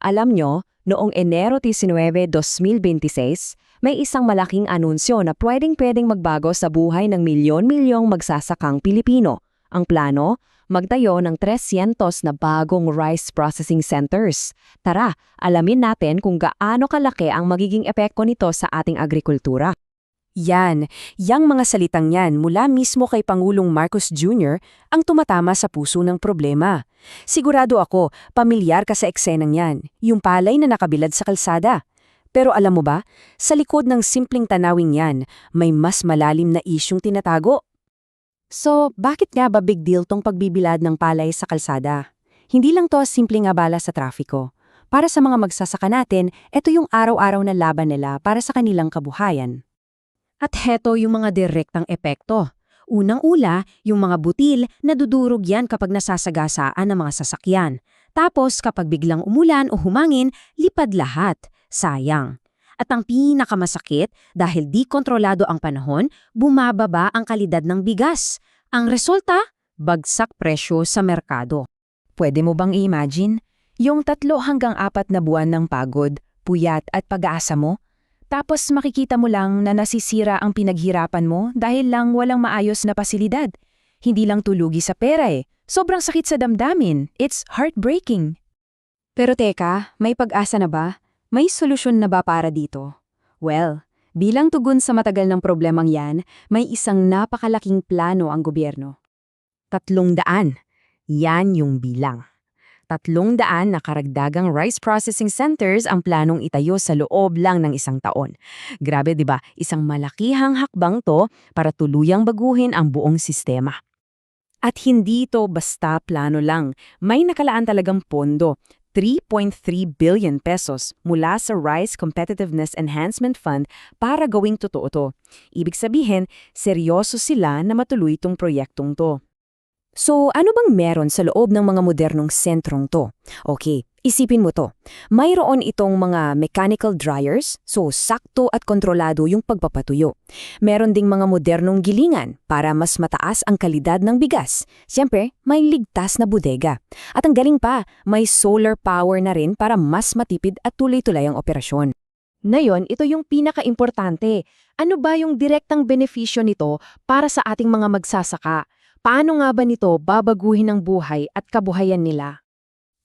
Alam nyo, noong Enero 19, 2026, may isang malaking anunsyo na pwedeng-pwedeng magbago sa buhay ng milyon-milyong magsasakang Pilipino. Ang plano, magtayo ng 300 na bagong rice processing centers. Tara, alamin natin kung gaano kalaki ang magiging epekto nito sa ating agrikultura. Yan, yang mga salitang yan mula mismo kay Pangulong Marcos Jr. ang tumatama sa puso ng problema. Sigurado ako, pamilyar ka sa eksenang yan, yung palay na nakabilad sa kalsada. Pero alam mo ba, sa likod ng simpleng tanawing yan, may mas malalim na isyung tinatago. So, bakit nga ba big deal tong pagbibilad ng palay sa kalsada? Hindi lang to simpleng abala sa trafiko. Para sa mga magsasaka natin, ito yung araw-araw na laban nila para sa kanilang kabuhayan. At heto yung mga direktang epekto. Unang-ula, yung mga butil, nadudurog yan kapag nasasagasaan ng mga sasakyan. Tapos kapag biglang umulan o humangin, lipad lahat. Sayang. At ang pinakamasakit, dahil di kontrolado ang panahon, bumababa ang kalidad ng bigas. Ang resulta, bagsak presyo sa merkado. Pwede mo bang i-imagine? Yung 3 hanggang 4 na buwan ng pagod, puyat at pag-aasa mo? Tapos makikita mo lang na nasisira ang pinaghirapan mo dahil lang walang maayos na pasilidad. Hindi lang tulugi sa pera Sobrang sakit sa damdamin. It's heartbreaking. Pero teka, may pag-asa na ba? May solusyon na ba para dito? Well, bilang tugon sa matagal ng problemang yan, may isang napakalaking plano ang gobyerno. 300. Yan yung bilang. 300 na karagdagang rice processing centers ang planong itayo sa loob lang ng 1 taon. Grabe 'di ba? Isang malakihang hakbang to para tuluyang baguhin ang buong sistema. At hindi to basta plano lang. May nakalaan talagang pondo, 3.3 billion pesos mula sa Rice Competitiveness Enhancement Fund para gawing totoo to. Ibig sabihin, seryoso sila na matuloy tong proyektong to. So, ano bang meron sa loob ng mga modernong sentrong to? Okay, isipin mo to. Mayroon itong mga mechanical dryers, so sakto at kontrolado yung pagpapatuyo. Meron ding mga modernong gilingan para mas mataas ang kalidad ng bigas. Siyempre, may ligtas na bodega. At ang galing pa, may solar power na rin para mas matipid at tuloy-tuloy ang operasyon. Ngayon, ito yung pinaka-importante. Ano ba yung direktang benepisyo nito para sa ating mga magsasaka? Paano nga ba nito babaguhin ang buhay at kabuhayan nila?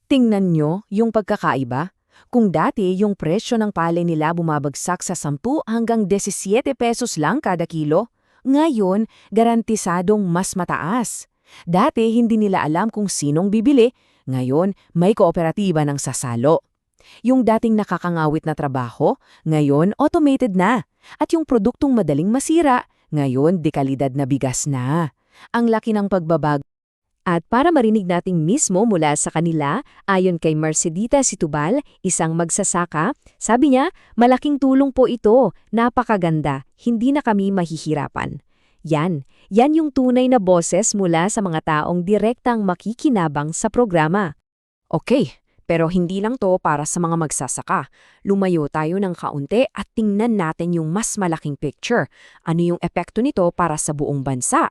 Tingnan nyo yung pagkakaiba. Kung dati yung presyo ng palay nila bumabagsak sa 10 hanggang 17 pesos lang kada kilo, ngayon garantisadong mas mataas. Dati hindi nila alam kung sinong bibili, ngayon may kooperatiba ng sasalo. Yung dating nakakangawit na trabaho, ngayon automated na. At yung produktong madaling masira, ngayon dekalidad na bigas na. Ang laki ng pagbabago. At para marinig nating mismo mula sa kanila, ayon kay Mercedita Situbal, isang magsasaka, sabi niya, malaking tulong po ito, napakaganda, hindi na kami mahihirapan. Yan yung tunay na boses mula sa mga taong direktang makikinabang sa programa. Okay, pero hindi lang to para sa mga magsasaka. Lumayo tayo ng kaunti at tingnan natin yung mas malaking picture. Ano yung epekto nito para sa buong bansa?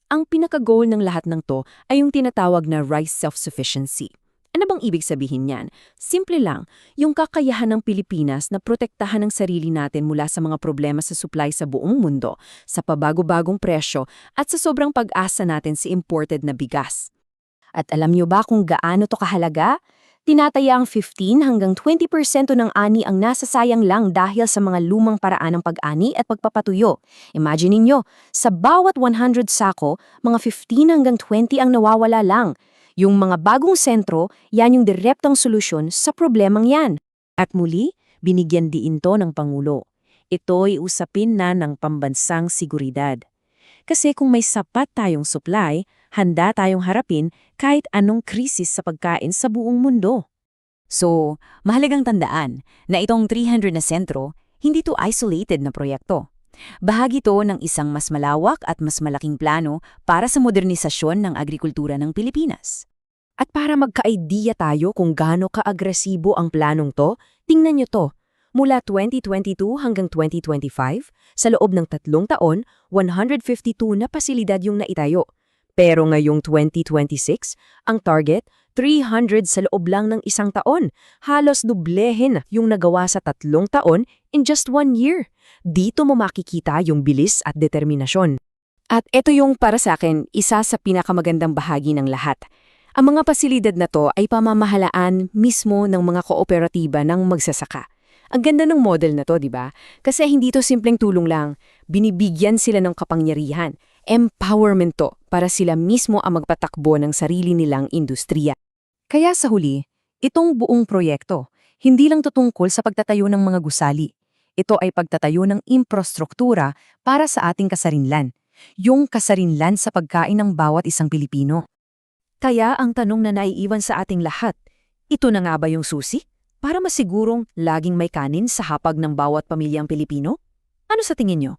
Ang pinaka-goal ng lahat ng to ay yung tinatawag na rice self-sufficiency. Ano bang ibig sabihin niyan? Simple lang, yung kakayahan ng Pilipinas na protektahan ang sarili natin mula sa mga problema sa supply sa buong mundo, sa pabago-bagong presyo at sa sobrang pag-asa natin sa imported na bigas. At alam niyo ba kung gaano to kahalaga? Tinataya ang 15 hanggang 20% ng ani ang nasasayang lang dahil sa mga lumang paraan ng pag-ani at pagpapatuyo. Imagine niyo, sa bawat 100 sako, mga 15 hanggang 20 ang nawawala lang. Yung mga bagong sentro, yan yung direktang solusyon sa problemang yan. At muli, binigyan diin to ng Pangulo. Ito'y usapin na ng pambansang seguridad. Kasi kung may sapat tayong supply, handa tayong harapin kahit anong krisis sa pagkain sa buong mundo. So, mahalagang tandaan na itong 300 na sentro, hindi to isolated na proyekto. Bahagi to ng isang mas malawak at mas malaking plano para sa modernisasyon ng agrikultura ng Pilipinas. At para magka-idea tayo kung gaano ka-agresibo ang planong to, tingnan nyo to. Mula 2022 hanggang 2025, sa loob ng 3 taon, 152 na pasilidad yung naitayo. Pero ngayong 2026, ang target, 300 sa loob lang ng isang taon. Halos dublehin yung nagawa sa 3 taon in just 1 year. Dito mo makikita yung bilis at determinasyon. At ito yung para sa akin, isa sa pinakamagandang bahagi ng lahat. Ang mga pasilidad na to ay pamamahalaan mismo ng mga kooperatiba ng magsasaka. Ang ganda ng model na to, di ba? Kasi hindi to simpleng tulong lang. Binibigyan sila ng kapangyarihan. Empowerment to para sila mismo ang magpatakbo ng sarili nilang industriya. Kaya sa huli, itong buong proyekto, hindi lang tutungkol sa pagtatayo ng mga gusali. Ito ay pagtatayo ng infrastruktura para sa ating kasarinlan. Yung kasarinlan sa pagkain ng bawat isang Pilipino. Kaya ang tanong na naiiwan sa ating lahat, ito na nga ba yung susi? Para masigurong laging may kanin sa hapag ng bawat pamilyang Pilipino? Ano sa tingin nyo?